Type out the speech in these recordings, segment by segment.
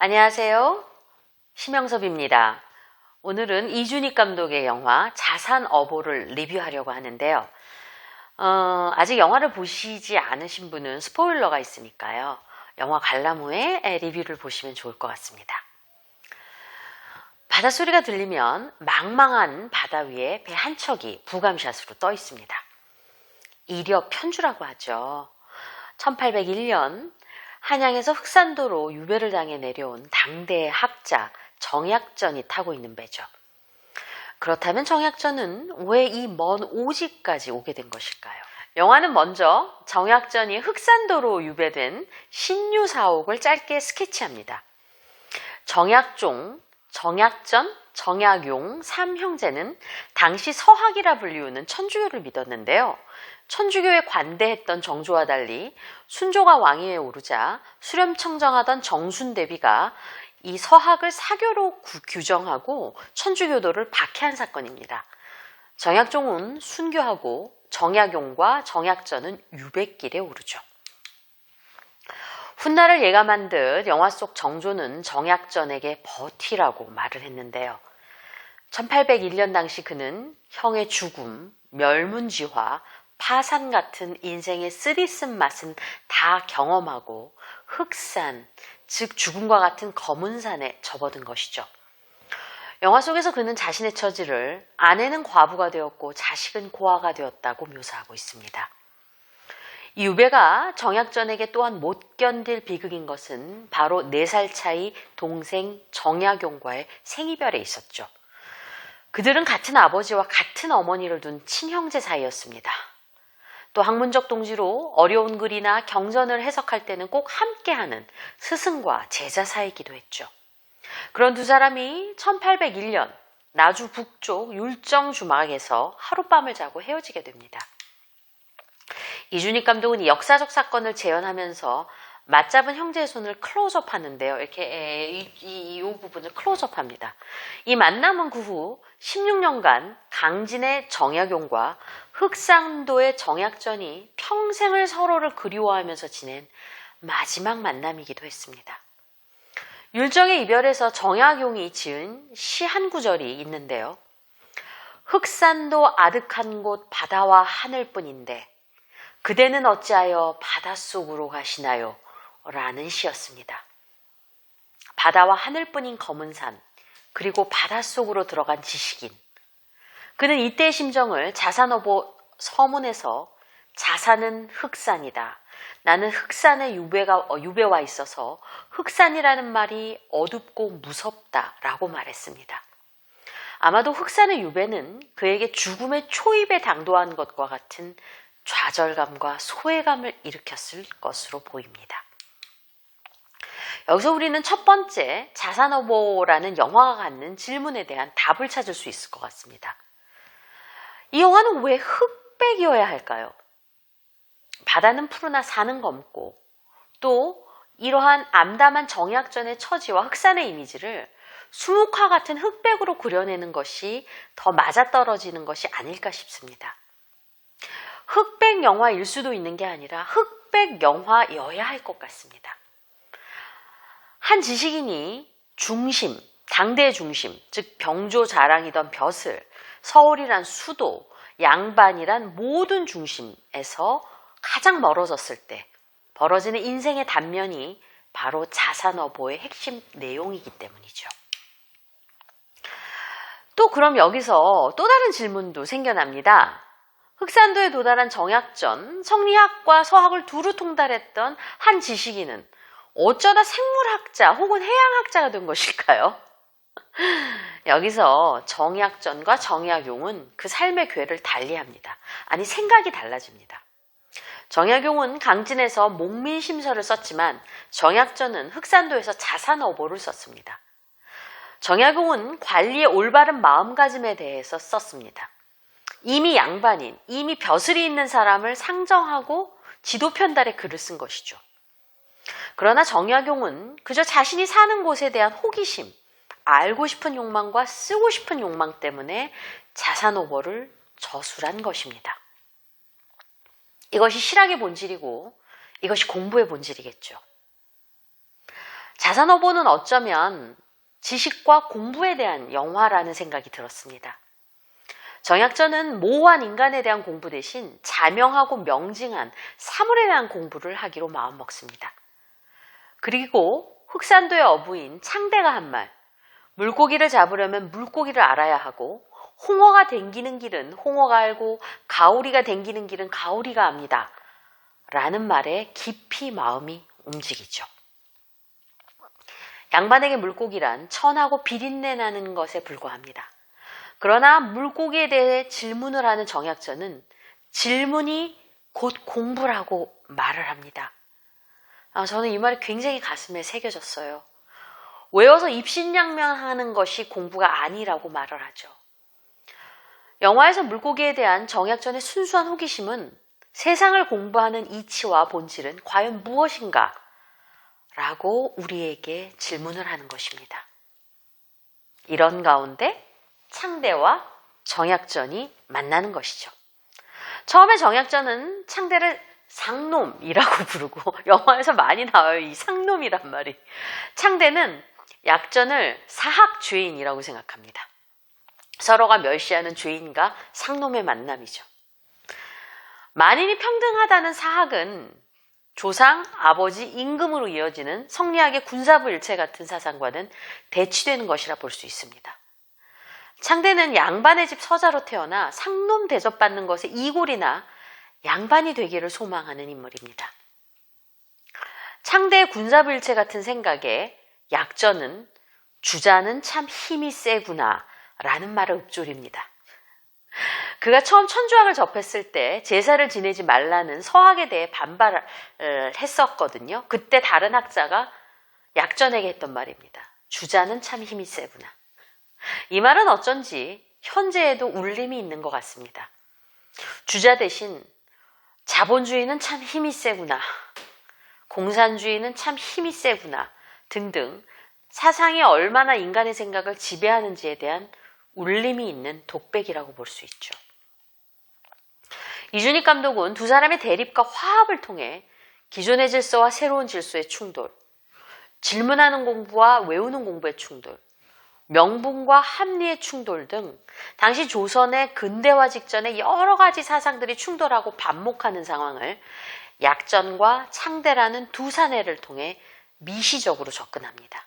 안녕하세요. 심영섭입니다. 오늘은 이준익 감독의 영화 자산어보를 리뷰하려고 하는데요. 아직 영화를 보시지 않으신 분은 스포일러가 있으니까요. 영화 관람 후에 리뷰를 보시면 좋을 것 같습니다. 바닷소리가 들리면 망망한 바다 위에 배 한 척이 부감샷으로 떠 있습니다. 이력 편주라고 하죠. 1801년 한양에서 흑산도로 유배를 당해 내려온 당대의 학자 정약전이 타고 있는 배죠. 그렇다면 정약전은 왜 이 먼 오지까지 오게 된 것일까요? 영화는 먼저 정약전이 흑산도로 유배된 신유사옥을 짧게 스케치합니다. 정약종, 정약전, 정약용 3형제는 당시 서학이라 불리우는 천주교를 믿었는데요. 천주교에 관대했던 정조와 달리 순조가 왕위에 오르자 수렴청정하던 정순대비가 이 서학을 사교로 규정하고 천주교도를 박해한 사건입니다. 정약종은 순교하고 정약용과 정약전은 유배길에 오르죠. 훗날을 예감한 듯 영화 속 정조는 정약전에게 버티라고 말을 했는데요. 1801년 당시 그는 형의 죽음, 멸문지화, 파산 같은 인생의 쓰리쓴 맛은 다 경험하고 흑산, 즉 죽음과 같은 검은 산에 접어든 것이죠. 영화 속에서 그는 자신의 처지를 아내는 과부가 되었고 자식은 고아가 되었다고 묘사하고 있습니다. 이 유배가 정약전에게 또한 못 견딜 비극인 것은 바로 4살 차이 동생 정약용과의 생이별에 있었죠. 그들은 같은 아버지와 같은 어머니를 둔 친형제 사이였습니다. 또 학문적 동지로 어려운 글이나 경전을 해석할 때는 꼭 함께하는 스승과 제자 사이기도 했죠. 그런 두 사람이 1801년 나주 북쪽 율정 주막에서 하룻밤을 자고 헤어지게 됩니다. 이준익 감독은 이 역사적 사건을 재현하면서 맞잡은 형제의 손을 클로즈업 하는데요. 이렇게 이 부분을 클로즈업 합니다. 이 만남은 그 후 16년간 강진의 정약용과 흑산도의 정약전이 평생을 서로를 그리워하면서 지낸 마지막 만남이기도 했습니다. 율정의 이별에서 정약용이 지은 시 한 구절이 있는데요. 흑산도 아득한 곳 바다와 하늘뿐인데 그대는 어찌하여 바닷속으로 가시나요? 라는 시였습니다. 바다와 하늘뿐인 검은 산, 그리고 바닷속으로 들어간 지식인. 그는 이때의 심정을 자산어보 서문에서 자산은 흑산이다. 나는 흑산의 유배와 있어서 흑산이라는 말이 어둡고 무섭다라고 말했습니다. 아마도 흑산의 유배는 그에게 죽음의 초입에 당도한 것과 같은 좌절감과 소외감을 일으켰을 것으로 보입니다. 여기서 우리는 첫 번째 자산어보라는 영화가 갖는 질문에 대한 답을 찾을 수 있을 것 같습니다. 이 영화는 왜 흑백이어야 할까요? 바다는 푸르나 산은 검고 또 이러한 암담한 정약전의 처지와 흑산의 이미지를 수묵화 같은 흑백으로 그려내는 것이 더 맞아떨어지는 것이 아닐까 싶습니다. 흑백 영화일 수도 있는 게 아니라 흑백 영화여야 할 것 같습니다. 한 지식인이 중심, 당대의 중심, 즉 병조 자랑이던 벼슬, 서울이란 수도, 양반이란 모든 중심에서 가장 멀어졌을 때 벌어지는 인생의 단면이 바로 자산어보의 핵심 내용이기 때문이죠. 또 그럼 여기서 또 다른 질문도 생겨납니다. 흑산도에 도달한 정약전, 성리학과 서학을 두루 통달했던 한 지식인은 어쩌다 생물학자 혹은 해양학자가 된 것일까요? 여기서 정약전과 정약용은 그 삶의 궤를 달리합니다. 아니, 생각이 달라집니다. 정약용은 강진에서 목민심서를 썼지만 정약전은 흑산도에서 자산어보를 썼습니다. 정약용은 관리의 올바른 마음가짐에 대해서 썼습니다. 이미 양반인, 이미 벼슬이 있는 사람을 상정하고 지도 편달에 글을 쓴 것이죠. 그러나 정약용은 그저 자신이 사는 곳에 대한 호기심, 알고 싶은 욕망과 쓰고 싶은 욕망 때문에 자산어보를 저술한 것입니다. 이것이 실학의 본질이고 이것이 공부의 본질이겠죠. 자산어보는 어쩌면 지식과 공부에 대한 영화라는 생각이 들었습니다. 정약전은 모호한 인간에 대한 공부 대신 자명하고 명징한 사물에 대한 공부를 하기로 마음먹습니다. 그리고 흑산도의 어부인 창대가 한 말, 물고기를 잡으려면 물고기를 알아야 하고 홍어가 댕기는 길은 홍어가 알고 가오리가 댕기는 길은 가오리가 압니다. 라는 말에 깊이 마음이 움직이죠. 양반에게 물고기란 천하고 비린내 나는 것에 불과합니다. 그러나 물고기에 대해 질문을 하는 정약전은 질문이 곧 공부라고 말을 합니다. 저는 이 말이 굉장히 가슴에 새겨졌어요. 외워서 입신양명하는 것이 공부가 아니라고 말을 하죠. 영화에서 물고기에 대한 정약전의 순수한 호기심은 세상을 공부하는 이치와 본질은 과연 무엇인가? 라고 우리에게 질문을 하는 것입니다. 이런 가운데 창대와 정약전이 만나는 것이죠. 처음에 정약전은 창대를 상놈이라고 부르고 영화에서 많이 나와요. 이 상놈이란 말이. 창대는 약전을 사학죄인이라고 생각합니다. 서로가 멸시하는 죄인과 상놈의 만남이죠. 만인이 평등하다는 사학은 조상, 아버지, 임금으로 이어지는 성리학의 군사부 일체 같은 사상과는 대치되는 것이라 볼 수 있습니다. 창대는 양반의 집 서자로 태어나 상놈 대접받는 것에 이골이나 양반이 되기를 소망하는 인물입니다. 창대의 군사부 일체 같은 생각에 약전은 주자는 참 힘이 세구나 라는 말을 읊조립니다. 그가 처음 천주학을 접했을 때 제사를 지내지 말라는 서학에 대해 반발을 했었거든요. 그때 다른 학자가 약전에게 했던 말입니다. 주자는 참 힘이 세구나. 이 말은 어쩐지 현재에도 울림이 있는 것 같습니다. 주자 대신 자본주의는 참 힘이 세구나. 공산주의는 참 힘이 세구나. 등등 사상이 얼마나 인간의 생각을 지배하는지에 대한 울림이 있는 독백이라고 볼 수 있죠. 이준익 감독은 두 사람의 대립과 화합을 통해 기존의 질서와 새로운 질서의 충돌, 질문하는 공부와 외우는 공부의 충돌, 명분과 합리의 충돌 등 당시 조선의 근대화 직전의 여러 가지 사상들이 충돌하고 반목하는 상황을 약전과 창대라는 두 사내를 통해 미시적으로 접근합니다.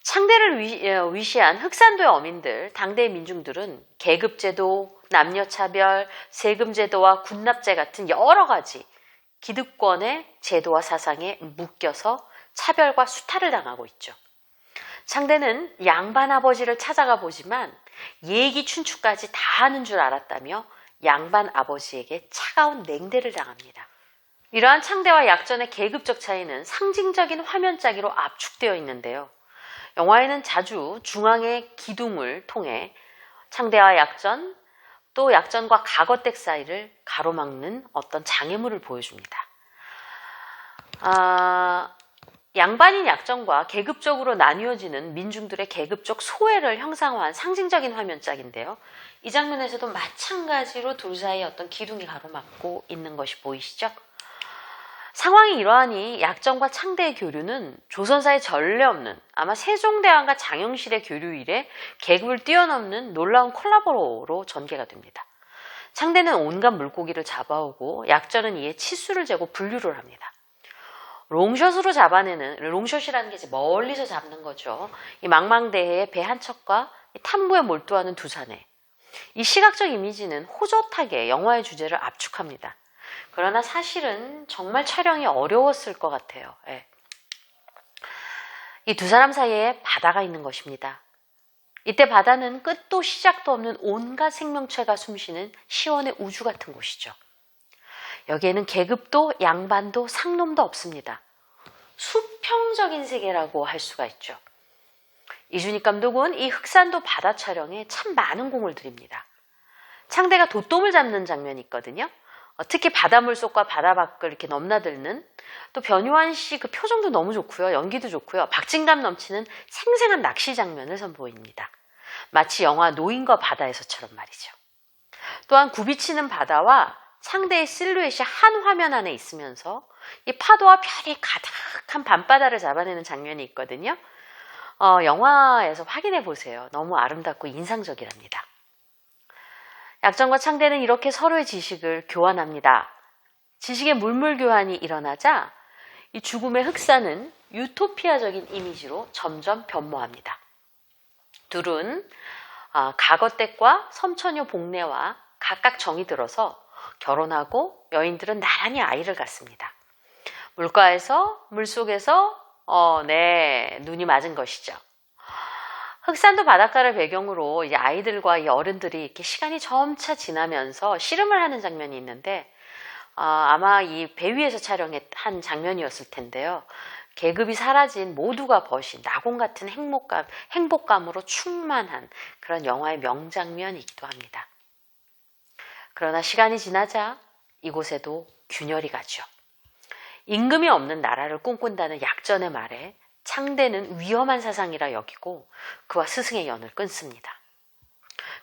창대를 위시한 흑산도의 어민들, 당대의 민중들은 계급제도, 남녀차별, 세금제도와 군납제 같은 여러 가지 기득권의 제도와 사상에 묶여서 차별과 수탈을 당하고 있죠. 창대는 양반 아버지를 찾아가 보지만 예기 춘추까지 다 하는 줄 알았다며 양반 아버지에게 차가운 냉대를 당합니다. 이러한 창대와 약전의 계급적 차이는 상징적인 화면짜기로 압축되어 있는데요. 영화에는 자주 중앙의 기둥을 통해 창대와 약전, 또 약전과 가거댁 사이를 가로막는 어떤 장애물을 보여줍니다. 양반인 약전과 계급적으로 나뉘어지는 민중들의 계급적 소외를 형상화한 상징적인 화면짝인데요. 이 장면에서도 마찬가지로 둘 사이에 어떤 기둥이 가로막고 있는 것이 보이시죠? 상황이 이러하니 약전과 창대의 교류는 조선사의 전례 없는 아마 세종대왕과 장영실의 교류 이래 계급을 뛰어넘는 놀라운 콜라보로 전개가 됩니다. 창대는 온갖 물고기를 잡아오고 약전은 이에 치수를 재고 분류를 합니다. 롱숏으로 잡아내는, 롱숏이라는 게 이제 멀리서 잡는 거죠. 이 망망대해의 배 한 척과 탐구에 몰두하는 두 사내. 이 시각적 이미지는 호젓하게 영화의 주제를 압축합니다. 그러나 사실은 정말 촬영이 어려웠을 것 같아요. 예. 이 두 사람 사이에 바다가 있는 것입니다. 이때 바다는 끝도 시작도 없는 온갖 생명체가 숨쉬는 시원의 우주 같은 곳이죠. 여기에는 계급도 양반도 상놈도 없습니다. 수평적인 세계라고 할 수가 있죠. 이준익 감독은 이 흑산도 바다 촬영에 참 많은 공을 들입니다. 창대가 돛돔을 잡는 장면이 있거든요. 특히 바닷물 속과 바다 밖을 이렇게 넘나들는, 또 변요한 씨 그 표정도 너무 좋고요. 연기도 좋고요. 박진감 넘치는 생생한 낚시 장면을 선보입니다. 마치 영화 노인과 바다에서처럼 말이죠. 또한 굽이치는 바다와 창대의 실루엣이 한 화면 안에 있으면서 이 파도와 별이 가득한 밤바다를 잡아내는 장면이 있거든요. 영화에서 확인해 보세요. 너무 아름답고 인상적이랍니다. 약전과 창대는 이렇게 서로의 지식을 교환합니다. 지식의 물물 교환이 일어나자 이 죽음의 흑사는 유토피아적인 이미지로 점점 변모합니다. 둘은 가거댁과 섬처녀 복례와 각각 정이 들어서 결혼하고 여인들은 나란히 아이를 갖습니다. 물가에서 물속에서 눈이 맞은 것이죠. 흑산도 바닷가를 배경으로 이제 아이들과 이 어른들이 이렇게 시간이 점차 지나면서 씨름을 하는 장면이 있는데 아마 이 배 위에서 촬영한 장면이었을 텐데요. 계급이 사라진 모두가 벗이 낙원 같은 행복감으로 충만한 그런 영화의 명장면이기도 합니다. 그러나 시간이 지나자 이곳에도 균열이 가죠. 임금이 없는 나라를 꿈꾼다는 약전의 말에 창대는 위험한 사상이라 여기고 그와 스승의 연을 끊습니다.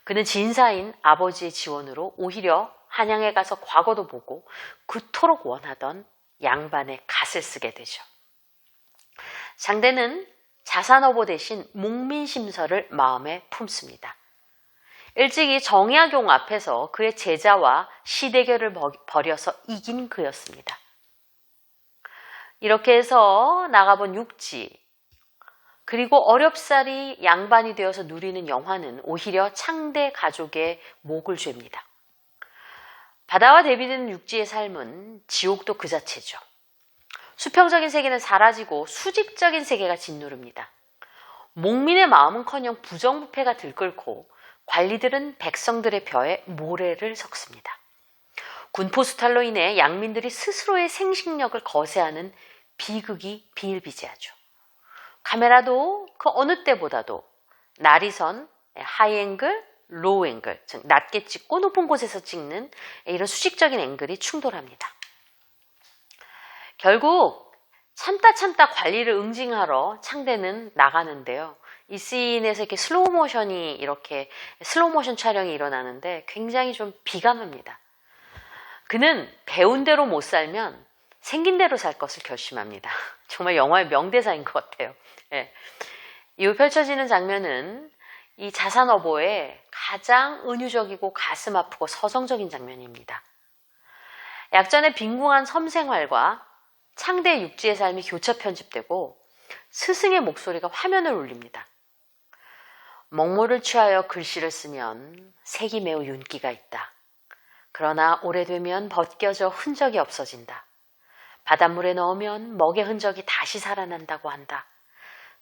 그는 진사인 아버지의 지원으로 오히려 한양에 가서 과거도 보고 그토록 원하던 양반의 갓을 쓰게 되죠. 창대는 자산어보 대신 목민심서를 마음에 품습니다. 일찍이 정약용 앞에서 그의 제자와 시대결을 벌여서 이긴 그였습니다. 이렇게 해서 나가본 육지, 그리고 어렵사리 양반이 되어서 누리는 영화는 오히려 창대 가족의 목을 죄입니다. 바다와 대비되는 육지의 삶은 지옥도 그 자체죠. 수평적인 세계는 사라지고 수직적인 세계가 짓누릅니다. 목민의 마음은커녕 부정부패가 들끓고 관리들은 백성들의 벼에 모래를 섞습니다. 군포수탈로 인해 양민들이 스스로의 생식력을 거세하는 비극이 비일비재하죠. 카메라도 그 어느 때보다도 날이선 하이앵글, 로우앵글, 즉 낮게 찍고 높은 곳에서 찍는 이런 수직적인 앵글이 충돌합니다. 결국 참다 관리를 응징하러 창대는 나가는데요. 이 씬에서 이렇게 슬로우 모션 촬영이 일어나는데 굉장히 좀 비감합니다. 그는 배운 대로 못 살면 생긴 대로 살 것을 결심합니다. 정말 영화의 명대사인 것 같아요. 예. 이후 펼쳐지는 장면은 이 자산어보의 가장 은유적이고 가슴 아프고 서정적인 장면입니다. 약전의 빈궁한 섬생활과 창대의 육지의 삶이 교차 편집되고 스승의 목소리가 화면을 울립니다. 먹물을 취하여 글씨를 쓰면 색이 매우 윤기가 있다. 그러나 오래되면 벗겨져 흔적이 없어진다. 바닷물에 넣으면 먹의 흔적이 다시 살아난다고 한다.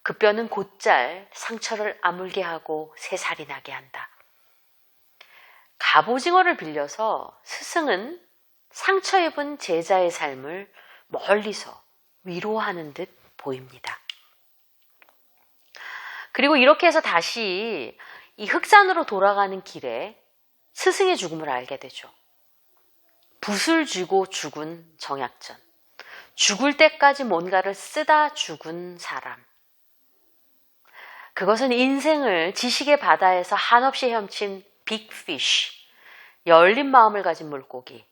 그 뼈는 곧잘 상처를 아물게 하고 새살이 나게 한다. 갑오징어를 빌려서 스승은 상처 입은 제자의 삶을 멀리서 위로하는 듯 보입니다. 그리고 이렇게 해서 다시 이 흑산으로 돌아가는 길에 스승의 죽음을 알게 되죠. 붓을 쥐고 죽은 정약전. 죽을 때까지 뭔가를 쓰다 죽은 사람. 그것은 인생을 지식의 바다에서 한없이 헤엄친 빅피쉬, 열린 마음을 가진 물고기,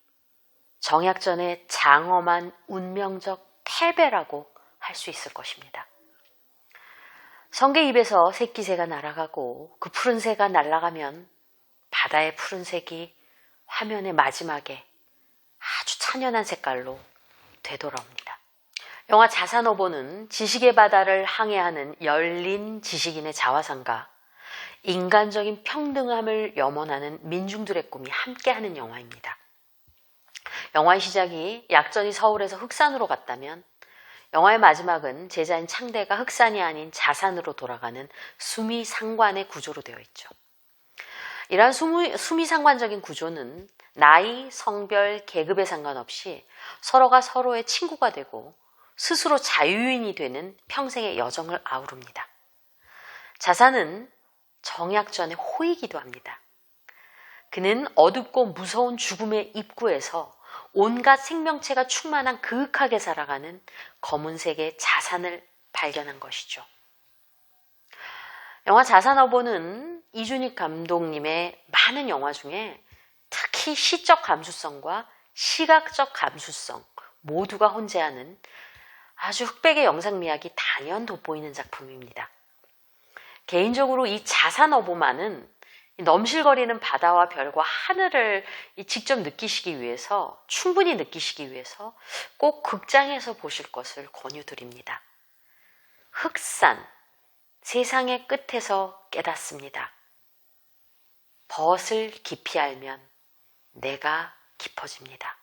정약전의 장엄한 운명적 패배라고 할 수 있을 것입니다. 성게 입에서 새끼새가 날아가고 그 푸른 새가 날아가면 바다의 푸른색이 화면의 마지막에 아주 찬연한 색깔로 되돌아옵니다. 영화 자산어보는 지식의 바다를 항해하는 열린 지식인의 자화상과 인간적인 평등함을 염원하는 민중들의 꿈이 함께하는 영화입니다. 영화의 시작이 약전이 서울에서 흑산으로 갔다면 영화의 마지막은 제자인 창대가 흑산이 아닌 자산으로 돌아가는 수미상관의 구조로 되어 있죠. 이러한 수미상관적인 구조는 나이, 성별, 계급에 상관없이 서로가 서로의 친구가 되고 스스로 자유인이 되는 평생의 여정을 아우릅니다. 자산은 정약전의 호이기도 합니다. 그는 어둡고 무서운 죽음의 입구에서 온갖 생명체가 충만한 그윽하게 살아가는 검은색의 자산을 발견한 것이죠. 영화 자산어보는 이준익 감독님의 많은 영화 중에 특히 시적 감수성과 시각적 감수성 모두가 혼재하는 아주 흑백의 영상미학이 단연 돋보이는 작품입니다. 개인적으로 이 자산어보만은 넘실거리는 바다와 별과 하늘을 직접 느끼시기 위해서, 충분히 느끼시기 위해서 꼭 극장에서 보실 것을 권유드립니다. 흑산, 세상의 끝에서 깨닫습니다. 벗을 깊이 알면 내가 깊어집니다.